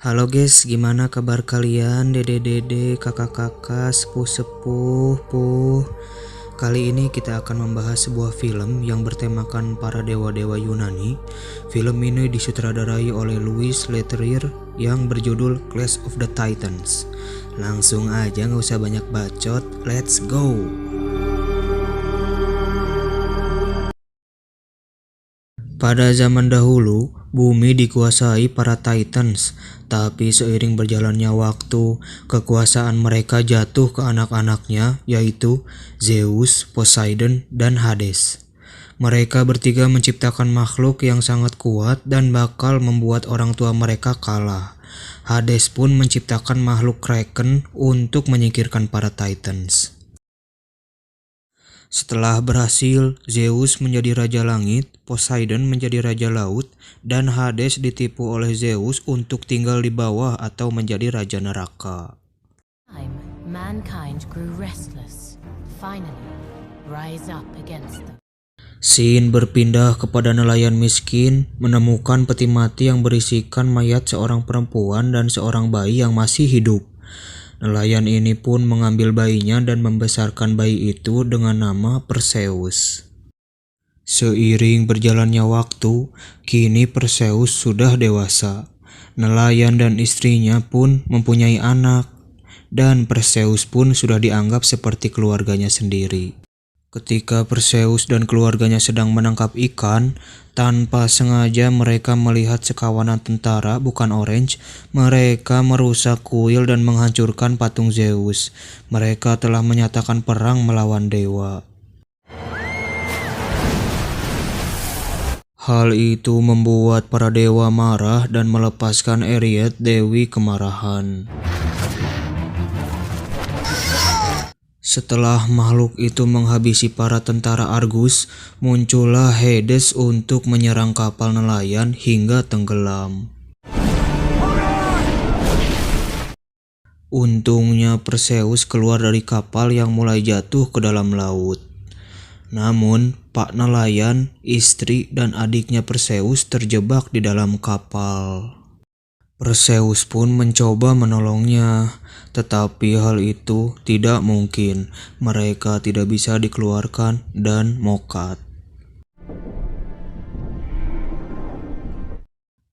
Halo guys, gimana kabar kalian? Dede-dede, kakak-kakak, sepuh-sepuh, puh. Kali ini kita akan membahas sebuah film yang bertemakan para dewa-dewa Yunani. Film ini disutradarai oleh Louis Leterrier yang berjudul Clash of the Titans. Langsung aja, nggak usah banyak bacot, let's go! Pada zaman dahulu, bumi dikuasai para Titans, tapi seiring berjalannya waktu, kekuasaan mereka jatuh ke anak-anaknya, yaitu Zeus, Poseidon, dan Hades. Mereka bertiga menciptakan makhluk yang sangat kuat dan bakal membuat orang tua mereka kalah. Hades pun menciptakan makhluk Kraken untuk menyingkirkan para Titans. Setelah berhasil, Zeus menjadi Raja Langit, Poseidon menjadi Raja Laut, dan Hades ditipu oleh Zeus untuk tinggal di bawah atau menjadi Raja Neraka. Mankind grew restless. Finally, rise up against them. Scene berpindah kepada nelayan miskin menemukan peti mati yang berisikan mayat seorang perempuan dan seorang bayi yang masih hidup. Nelayan ini pun mengambil bayinya dan membesarkan bayi itu dengan nama Perseus. Seiring berjalannya waktu, kini Perseus sudah dewasa. Nelayan dan istrinya pun mempunyai anak, dan Perseus pun sudah dianggap seperti keluarganya sendiri. Ketika Perseus dan keluarganya sedang menangkap ikan, tanpa sengaja mereka melihat sekawanan tentara bukan Orange. Mereka merusak kuil dan menghancurkan patung Zeus. Mereka telah menyatakan perang melawan dewa. Hal itu membuat para dewa marah dan melepaskan Eriet, dewi kemarahan. Setelah makhluk itu menghabisi para tentara Argus, muncullah Hades untuk menyerang kapal nelayan hingga tenggelam. Untungnya Perseus keluar dari kapal yang mulai jatuh ke dalam laut. Namun, Pak Nelayan, istri, dan adiknya Perseus terjebak di dalam kapal. Perseus pun mencoba menolongnya, tetapi hal itu tidak mungkin. Mereka tidak bisa dikeluarkan dan mokat.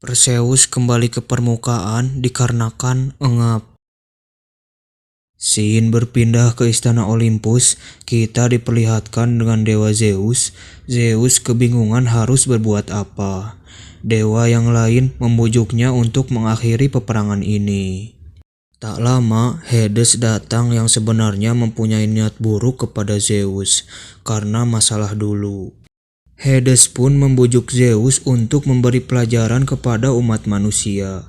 Perseus kembali ke permukaan dikarenakan engap. Scene berpindah ke istana Olympus. Kita diperlihatkan dengan dewa Zeus. Zeus kebingungan harus berbuat apa. Dewa yang lain membujuknya untuk mengakhiri peperangan ini. Tak lama, Hades datang yang sebenarnya mempunyai niat buruk kepada Zeus karena masalah dulu. Hades pun membujuk Zeus untuk memberi pelajaran kepada umat manusia.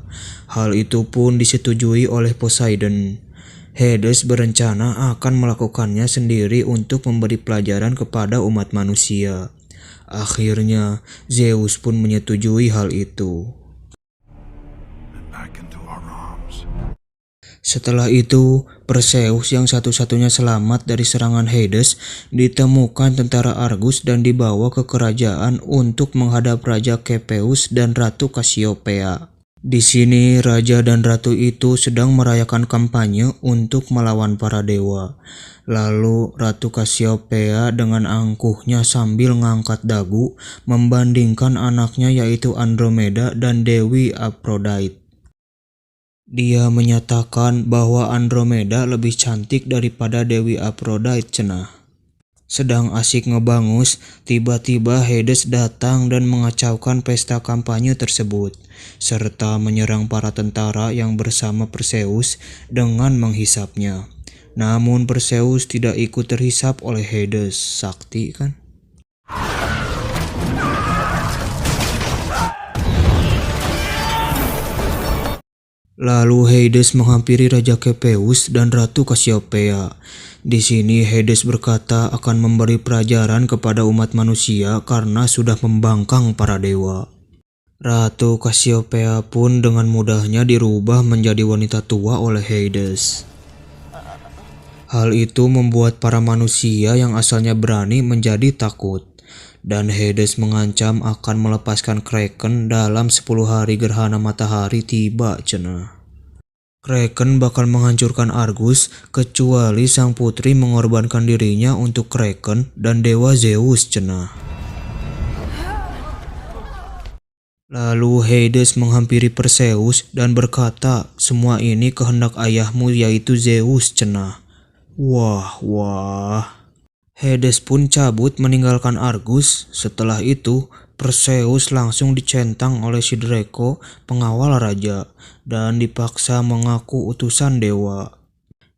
Hal itu pun disetujui oleh Poseidon. Hades berencana akan melakukannya sendiri untuk memberi pelajaran kepada umat manusia. Akhirnya, Zeus pun menyetujui hal itu. Setelah itu, Perseus yang satu-satunya selamat dari serangan Hades ditemukan tentara Argus dan dibawa ke kerajaan untuk menghadap Raja Kepeus dan Ratu Cassiopeia. Di sini, raja dan ratu itu sedang merayakan kampanye untuk melawan para dewa. Lalu Ratu Cassiopeia dengan angkuhnya sambil ngangkat dagu membandingkan anaknya yaitu Andromeda dan Dewi Aphrodite. Dia menyatakan bahwa Andromeda lebih cantik daripada Dewi Aphrodite cenah. Sedang asik ngebangus, tiba-tiba Hades datang dan mengacaukan pesta kampanye tersebut, serta menyerang para tentara yang bersama Perseus dengan menghisapnya. Namun Perseus tidak ikut terhisap oleh Hades, sakti kan? Lalu Hades menghampiri Raja Kepeus dan Ratu Cassiopeia. Di sini Hades berkata akan memberi pelajaran kepada umat manusia karena sudah membangkang para dewa. Ratu Cassiopeia pun dengan mudahnya dirubah menjadi wanita tua oleh Hades. Hal itu membuat para manusia yang asalnya berani menjadi takut. Dan Hades mengancam akan melepaskan Kraken dalam 10 hari gerhana matahari tiba cenah. Kraken bakal menghancurkan Argus kecuali sang putri mengorbankan dirinya untuk Kraken dan Dewa Zeus cenah. Lalu Hades menghampiri Perseus dan berkata, semua ini kehendak ayahmu yaitu Zeus cenah. Wah. Hades pun cabut meninggalkan Argus. Setelah itu, Perseus langsung dicentang oleh si Draco, pengawal raja, dan dipaksa mengaku utusan dewa.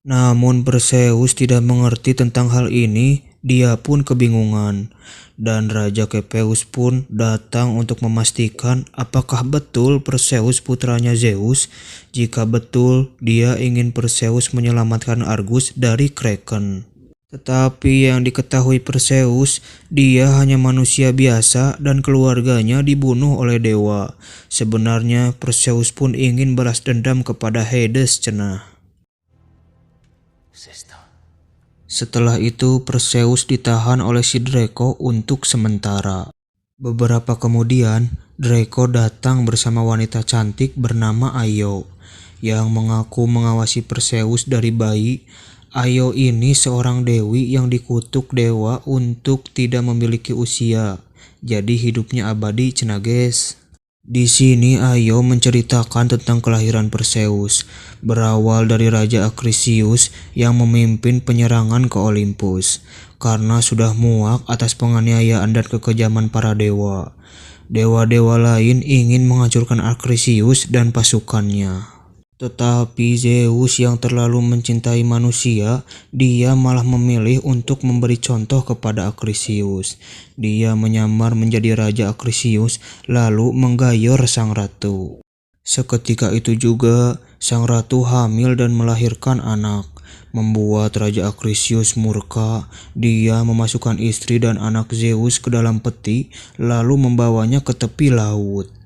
Namun Perseus tidak mengerti tentang hal ini, dia pun kebingungan. Dan Raja Kepeus pun datang untuk memastikan apakah betul Perseus putranya Zeus. Jika betul, dia ingin Perseus menyelamatkan Argus dari Kraken. Tetapi yang diketahui Perseus, dia hanya manusia biasa dan keluarganya dibunuh oleh dewa. Sebenarnya Perseus pun ingin balas dendam kepada Hades cenah. Setelah itu Perseus ditahan oleh si Draco untuk sementara. Beberapa kemudian, Draco datang bersama wanita cantik bernama Io yang mengaku mengawasi Perseus dari bayi. Io ini seorang dewi yang dikutuk dewa untuk tidak memiliki usia. Jadi hidupnya abadi cenah guys. Di sini Io menceritakan tentang kelahiran Perseus, berawal dari Raja Acrisius yang memimpin penyerangan ke Olympus karena sudah muak atas penganiayaan dan kekejaman para dewa. Dewa-dewa lain ingin menghancurkan Acrisius dan pasukannya. Tetapi Zeus yang terlalu mencintai manusia, dia malah memilih untuk memberi contoh kepada Acrisius. Dia menyamar menjadi Raja Acrisius lalu menggayur sang ratu. Seketika itu juga, sang ratu hamil dan melahirkan anak. Membuat Raja Acrisius murka, dia memasukkan istri dan anak Zeus ke dalam peti lalu membawanya ke tepi laut.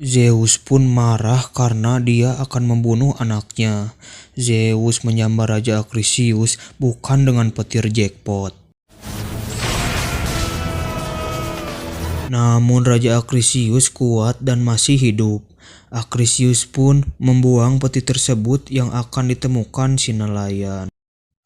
Zeus pun marah karena dia akan membunuh anaknya. Zeus menyambar Raja Acrisius bukan dengan petir jackpot. Namun Raja Acrisius kuat dan masih hidup. Acrisius pun membuang peti tersebut yang akan ditemukan si nelayan.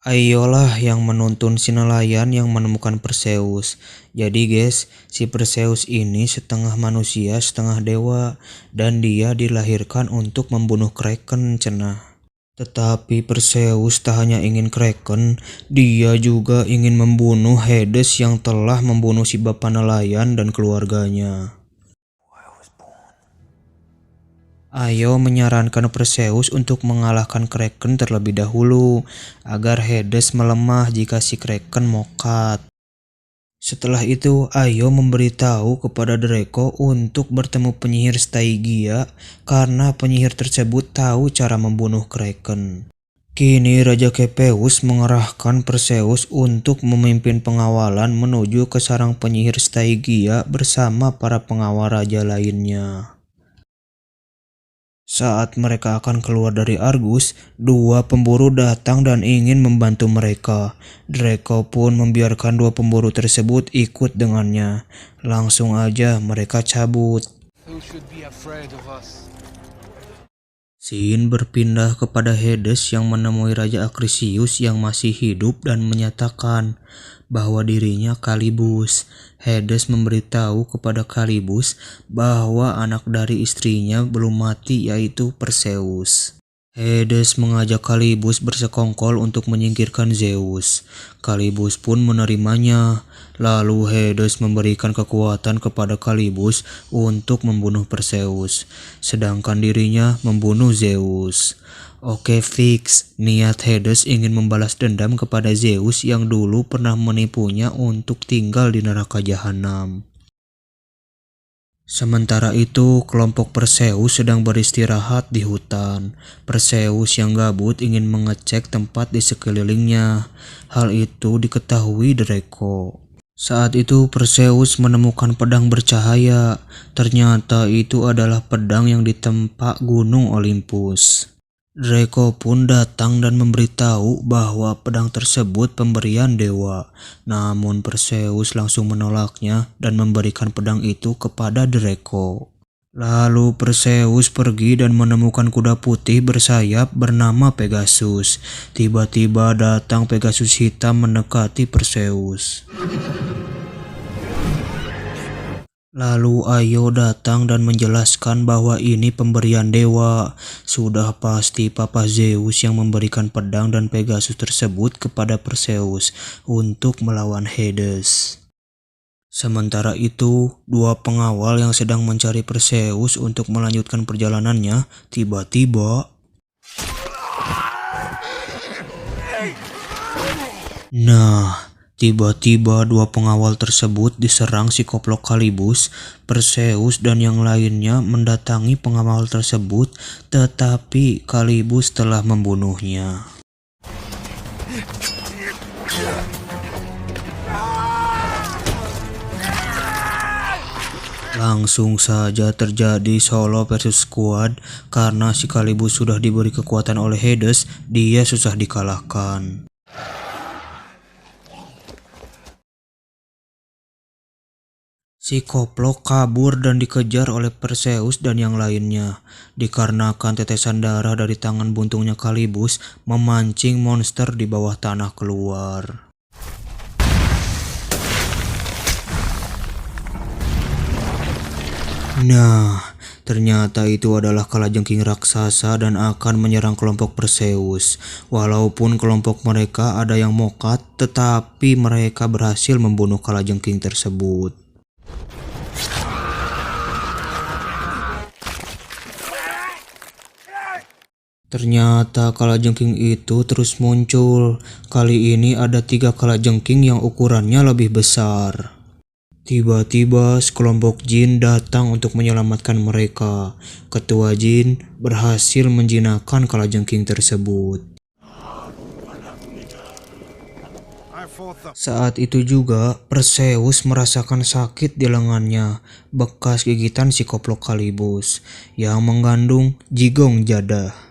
Ayolah yang menuntun si nelayan yang menemukan Perseus. Jadi guys, si Perseus ini setengah manusia setengah dewa dan dia dilahirkan untuk membunuh Kraken cenah. Tetapi Perseus tak hanya ingin Kraken, dia juga ingin membunuh Hades yang telah membunuh si bapak nelayan dan keluarganya. Io menyarankan Perseus untuk mengalahkan Kraken terlebih dahulu, agar Hades melemah jika si Kraken mokat. Setelah itu, Io memberitahu kepada Draco untuk bertemu penyihir Stygia, karena penyihir tersebut tahu cara membunuh Kraken. Kini Raja Kepeus mengerahkan Perseus untuk memimpin pengawalan menuju ke sarang penyihir Stygia bersama para pengawal raja lainnya. Saat mereka akan keluar dari Argus, dua pemburu datang dan ingin membantu mereka. Draco pun membiarkan dua pemburu tersebut ikut dengannya. Langsung aja mereka cabut. Scene berpindah kepada Hades yang menemui Raja Acrisius yang masih hidup dan menyatakan bahwa dirinya Kalibus. Hades memberitahu kepada Kalibus bahwa anak dari istrinya belum mati yaitu Perseus. Hades mengajak Kalibus bersekongkol untuk menyingkirkan Zeus. Kalibus pun menerimanya. Lalu Hades memberikan kekuatan kepada Kalibus untuk membunuh Perseus, sedangkan dirinya membunuh Zeus. Oke fix, niat Hades ingin membalas dendam kepada Zeus yang dulu pernah menipunya untuk tinggal di neraka jahanam. Sementara itu, kelompok Perseus sedang beristirahat di hutan. Perseus yang gabut ingin mengecek tempat di sekelilingnya. Hal itu diketahui Draco. Saat itu Perseus menemukan pedang bercahaya. Ternyata itu adalah pedang yang ditempa gunung Olympus. Draco pun datang dan memberitahu bahwa pedang tersebut pemberian dewa. Namun Perseus langsung menolaknya dan memberikan pedang itu kepada Draco. Lalu Perseus pergi dan menemukan kuda putih bersayap bernama Pegasus. Tiba-tiba datang Pegasus hitam mendekati Perseus. Lalu Ayo datang dan menjelaskan bahwa ini pemberian dewa. Sudah pasti Papa Zeus yang memberikan pedang dan Pegasus tersebut kepada Perseus untuk melawan Hades. Sementara itu, dua pengawal yang sedang mencari Perseus untuk melanjutkan perjalanannya tiba-tiba... Tiba-tiba dua pengawal tersebut diserang si Koplokalibus. Perseus dan yang lainnya mendatangi pengawal tersebut, tetapi Kalibus telah membunuhnya. Langsung saja terjadi solo versus squad. Karena si Kalibus sudah diberi kekuatan oleh Hades, dia susah dikalahkan. Si Koplok kabur dan dikejar oleh Perseus dan yang lainnya. Dikarenakan tetesan darah dari tangan buntungnya Kalibus memancing monster di bawah tanah keluar. Ternyata itu adalah kalajengking raksasa dan akan menyerang kelompok Perseus. Walaupun kelompok mereka ada yang mokat, tetapi mereka berhasil membunuh kalajengking tersebut. Ternyata kalajengking itu terus muncul. Kali ini ada 3 kalajengking yang ukurannya lebih besar. Tiba-tiba sekelompok jin datang untuk menyelamatkan mereka. Ketua jin berhasil menjinakkan kalajengking tersebut. Saat itu juga Perseus merasakan sakit di lengannya, bekas gigitan si Koplokalibus yang mengandung Jigong Jadah.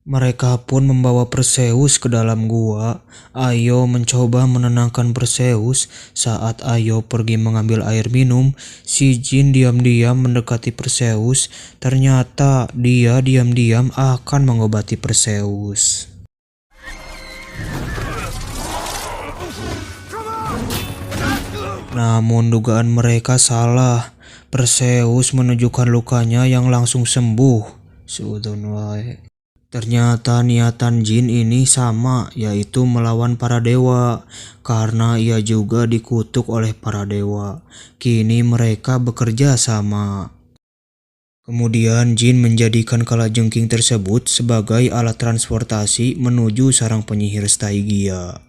Mereka pun membawa Perseus ke dalam gua. Ayo mencoba menenangkan Perseus. Saat Ayo pergi mengambil air minum, si jin diam-diam mendekati Perseus. Ternyata dia diam-diam akan mengobati Perseus. Namun dugaan mereka salah. Perseus menunjukkan lukanya yang langsung sembuh. Ternyata niatan jin ini sama, yaitu melawan para dewa, karena ia juga dikutuk oleh para dewa. Kini mereka bekerja sama. Kemudian jin menjadikan kalajengking tersebut sebagai alat transportasi menuju sarang penyihir Stygia.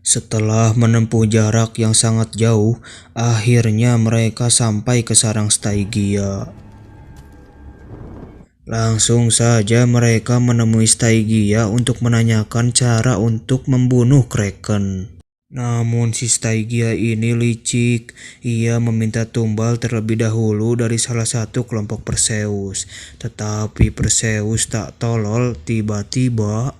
Setelah menempuh jarak yang sangat jauh, akhirnya mereka sampai ke sarang Stygia. Langsung saja mereka menemui Stygia untuk menanyakan cara untuk membunuh Kraken. Namun si Stygia ini licik. Ia meminta tumbal terlebih dahulu dari salah satu kelompok Perseus. Tetapi Perseus tak tolol, tiba-tiba...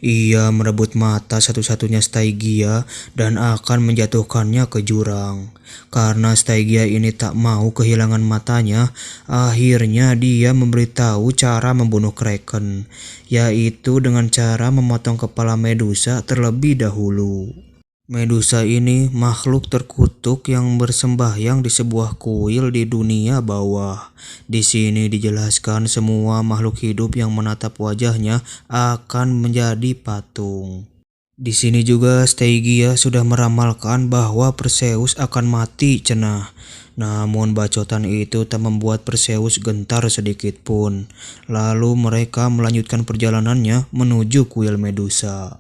Ia merebut mata satu-satunya Stygia dan akan menjatuhkannya ke jurang. Karena Stygia ini tak mau kehilangan matanya, akhirnya dia memberitahu cara membunuh Kraken, yaitu dengan cara memotong kepala Medusa terlebih dahulu. Medusa ini makhluk terkutuk yang bersembahyang di sebuah kuil di dunia bawah. Di sini dijelaskan semua makhluk hidup yang menatap wajahnya akan menjadi patung. Di sini juga Stygia sudah meramalkan bahwa Perseus akan mati cenah. Namun bacotan itu tak membuat Perseus gentar sedikit pun. Lalu mereka melanjutkan perjalanannya menuju kuil Medusa.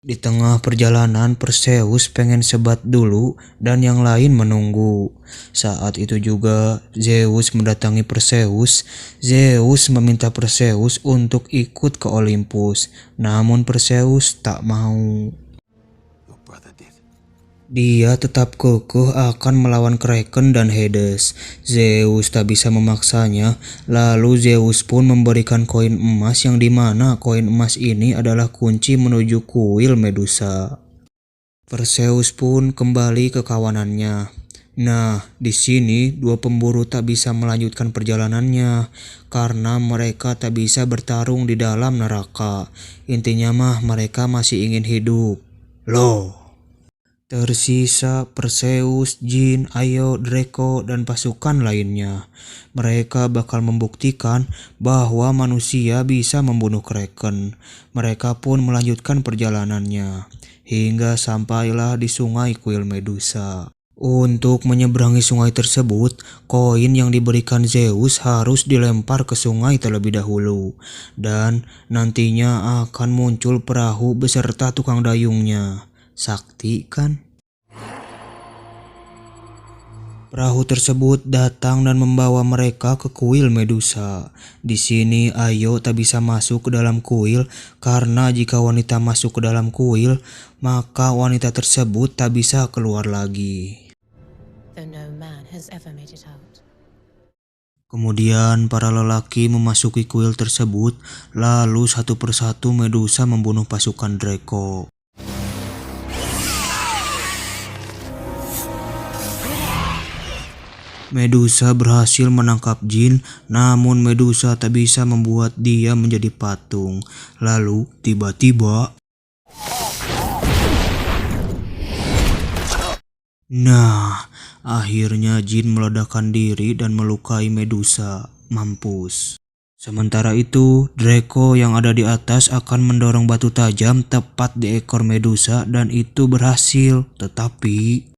Di tengah perjalanan, Perseus pengen sebat dulu dan yang lain menunggu. Saat itu juga Zeus mendatangi Perseus. Zeus meminta Perseus untuk ikut ke Olympus, namun Perseus tak mau. Dia tetap kekeh akan melawan Kraken dan Hades. Zeus tak bisa memaksanya, lalu Zeus pun memberikan koin emas yang dimana koin emas ini adalah kunci menuju kuil Medusa. Perseus pun kembali ke kawanannya. Nah, di sini dua pemburu tak bisa melanjutkan perjalanannya karena mereka tak bisa bertarung di dalam neraka. Intinya mah mereka masih ingin hidup. Loh. Tersisa Perseus, Jin, Io, Draco, dan pasukan lainnya. Mereka bakal membuktikan bahwa manusia bisa membunuh Kraken. Mereka pun melanjutkan perjalanannya, hingga sampailah di sungai kuil Medusa. Untuk menyeberangi sungai tersebut, koin yang diberikan Zeus harus dilempar ke sungai terlebih dahulu. Dan nantinya akan muncul perahu beserta tukang dayungnya. Sakti kan? Perahu tersebut datang dan membawa mereka ke kuil Medusa. Di sini Io tak bisa masuk ke dalam kuil karena jika wanita masuk ke dalam kuil, maka wanita tersebut tak bisa keluar lagi. Though no man has ever made it out. Kemudian para lelaki memasuki kuil tersebut, lalu satu persatu Medusa membunuh pasukan Draco. Medusa berhasil menangkap Jin, namun Medusa tak bisa membuat dia menjadi patung. Lalu tiba-tiba, akhirnya Jin meledakkan diri dan melukai Medusa. Mampus. Sementara itu, Draco yang ada di atas akan mendorong batu tajam tepat di ekor Medusa dan itu berhasil. Tetapi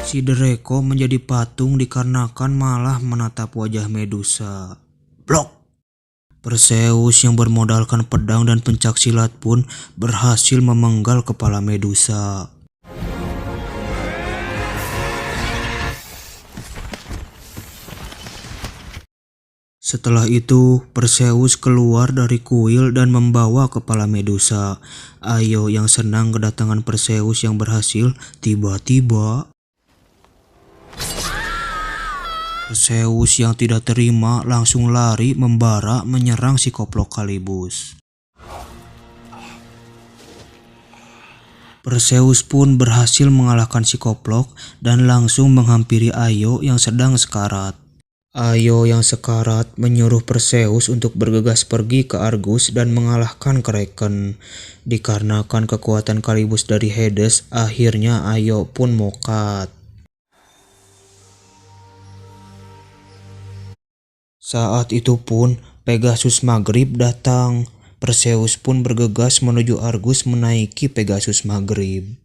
si Draco menjadi patung dikarenakan malah menatap wajah Medusa. Blok! Perseus yang bermodalkan pedang dan pencak silat pun berhasil memenggal kepala Medusa. Setelah itu, Perseus keluar dari kuil dan membawa kepala Medusa. Io yang senang kedatangan Perseus yang berhasil, tiba-tiba Perseus yang tidak terima langsung lari membara menyerang si Koplokalibus. Perseus pun berhasil mengalahkan si Koplok dan langsung menghampiri Io yang sedang sekarat. Io yang sekarat menyuruh Perseus untuk bergegas pergi ke Argus dan mengalahkan Kraken. Dikarenakan kekuatan Kalibus dari Hades, akhirnya Io pun mokat. Saat itu pun Pegasus Maghrib datang. Perseus pun bergegas menuju Argus menaiki Pegasus Maghrib.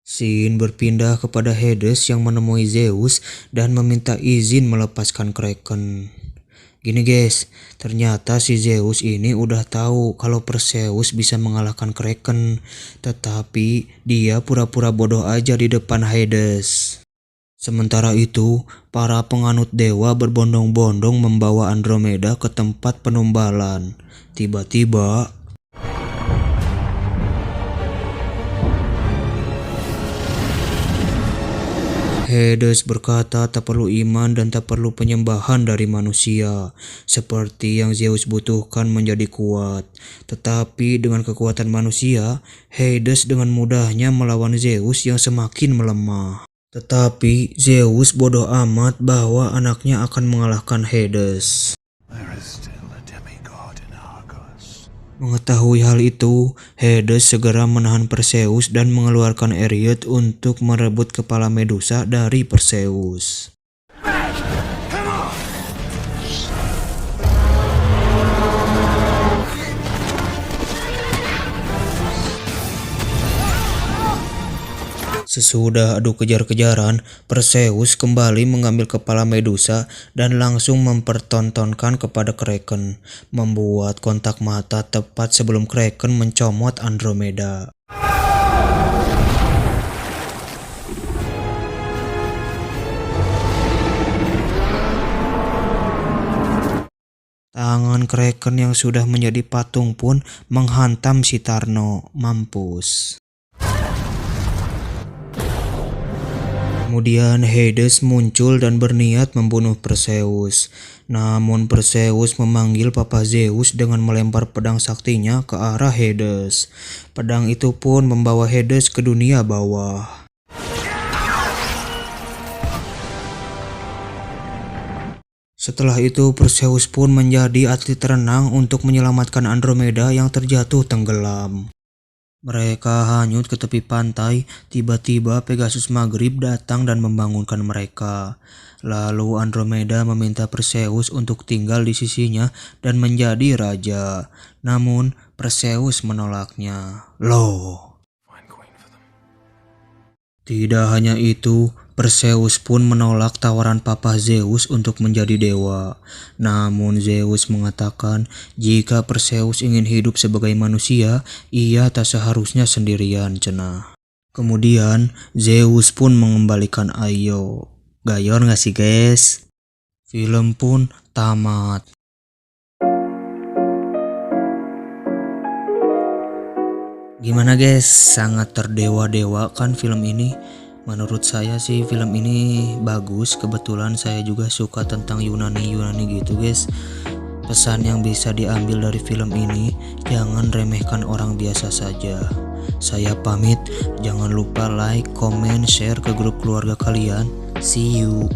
Scene berpindah kepada Hades yang menemui Zeus dan meminta izin melepaskan Kraken. Gini guys, ternyata si Zeus ini udah tahu kalau Perseus bisa mengalahkan Kraken, tetapi dia pura-pura bodoh aja di depan Hades. Sementara itu, para penganut dewa berbondong-bondong membawa Andromeda ke tempat penumbalan. Tiba-tiba, Hades berkata tak perlu iman dan tak perlu penyembahan dari manusia, seperti yang Zeus butuhkan menjadi kuat. Tetapi dengan kekuatan manusia, Hades dengan mudahnya melawan Zeus yang semakin melemah. Tetapi Zeus bodoh amat bahwa anaknya akan mengalahkan Hades. Mengetahui hal itu, Hades segera menahan Perseus dan mengeluarkan Eriot untuk merebut kepala Medusa dari Perseus. Sesudah adu kejar-kejaran, Perseus kembali mengambil kepala Medusa dan langsung mempertontonkan kepada Kraken, membuat kontak mata tepat sebelum Kraken mencomot Andromeda. Tangan Kraken yang sudah menjadi patung pun menghantam si Tarno, mampus. Kemudian Hades muncul dan berniat membunuh Perseus. Namun Perseus memanggil Papa Zeus dengan melempar pedang saktinya ke arah Hades. Pedang itu pun membawa Hades ke dunia bawah. Setelah itu Perseus pun menjadi atlet renang untuk menyelamatkan Andromeda yang terjatuh tenggelam. Mereka hanyut ke tepi pantai, tiba-tiba Pegasus Maghrib datang dan membangunkan mereka. Lalu Andromeda meminta Perseus untuk tinggal di sisinya dan menjadi raja. Namun Perseus menolaknya. Loh. Tidak hanya itu, Perseus pun menolak tawaran Papa Zeus untuk menjadi dewa. Namun Zeus mengatakan jika Perseus ingin hidup sebagai manusia, ia tak seharusnya sendirian cenah. Kemudian Zeus pun mengembalikan Ayo. Gayor gak sih guys? Film pun tamat. Gimana guys? Sangat terdewa-dewa kan film ini? Menurut saya sih film ini bagus. Kebetulan saya juga suka tentang Yunani gitu guys. Pesan yang bisa diambil dari film ini, jangan remehkan orang biasa saja. Saya pamit, jangan lupa like, comment, share ke grup keluarga kalian. See you.